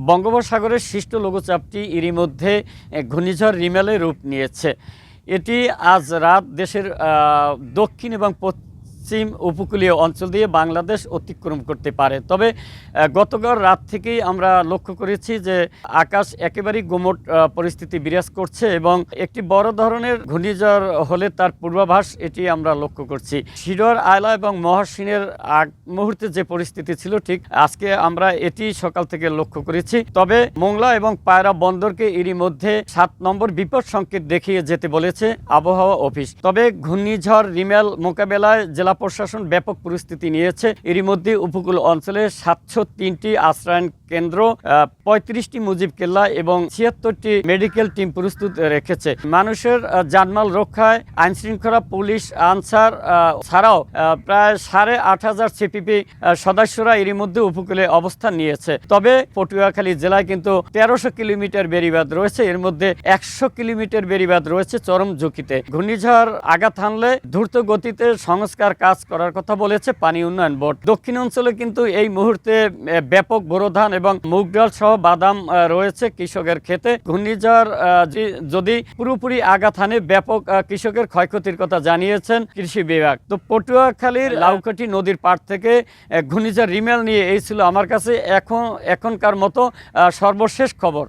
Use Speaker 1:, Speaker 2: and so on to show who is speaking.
Speaker 1: বঙ্গোপসাগরের সৃষ্ট লঘুচাপটি এরই মধ্যে ঘূর্ণিঝড় রিমেলে রূপ নিয়েছে। এটি আজ রাত দেশের দক্ষিণ এবং পশ্চিম উপকূলীয় অঞ্চল দিয়ে বাংলাদেশ অতিক্রম করতে পারে। তবে গতকাল রাত থেকেই আমরা লক্ষ্য করেছি যে আকাশ একেবারেই গুমোট পরিস্থিতি বিরাজ করছে এবং একটি বড় ধরনের ঘূর্ণিঝড় হলে তার পূর্বাভাস এটি আমরা লক্ষ্য করছি। শিরোয়ার, আয়লা এবং মহাসিনের আগ মুহূর্তে যে পরিস্থিতি ছিল ঠিক আজকে আমরা এটি সকাল থেকে লক্ষ্য করেছি। তবে মোংলা এবং পায়রা বন্দরকে এরই মধ্যে 7 নম্বর বিপদ সংকেত দেখিয়ে যেতে বলেছে আবহাওয়া অফিস। তবে ঘূর্ণিঝড় রিমেল মোকাবেলায় জেলা প্রশাসন ব্যাপক প্রস্তুতি নিয়েছে। এরই মধ্যে উপকূল অঞ্চলে 703টি আশ্রয়ণ কেন্দ্র, 35টি মুজিব কেল্লা এবং 76টি মেডিকেল টিম প্রস্তুত রেখেছে। মানুষের জানমাল রক্ষায় আইনশৃঙ্খলা পুলিশ, আনসার ছাড়াও প্রায় 8,500 সিপিপি সদস্যরা এরই মধ্যে উপকূলে অবস্থান নিয়েছে। তবে পটুয়াখালী জেলায় কিন্তু 1300 কিলোমিটার বেড়িবাঁধ রয়েছে, এর মধ্যে 100 কিলোমিটার বেড়িবাঁধ রয়েছে চরম ঝুঁকিতে। ঘূর্ণিঝড় আঘাত হানলে দ্রুত গতিতে সংস্কার কাজ করার কথা বলেছে পানি উন্নয়ন বোর্ড। দক্ষিণ অঞ্চলে কিন্তু এই মুহূর্তে ব্যাপক বোরো ধান এবং মুগ ডাল সহ বাদাম রয়েছে কৃষকের ক্ষেতে। ঘূর্ণিঝড় যদি পুরোপুরি আঘাত হানে ব্যাপক কৃষকের ক্ষয়ক্ষতির কথা জানিয়েছেন কৃষি বিভাগ। তো পটুয়াখালীর লাউকাঠি নদীর পাড় থেকে ঘূর্ণিঝড় রিমেল নিয়ে এই ছিল আমার কাছে এখনকার মতো সর্বশেষ খবর।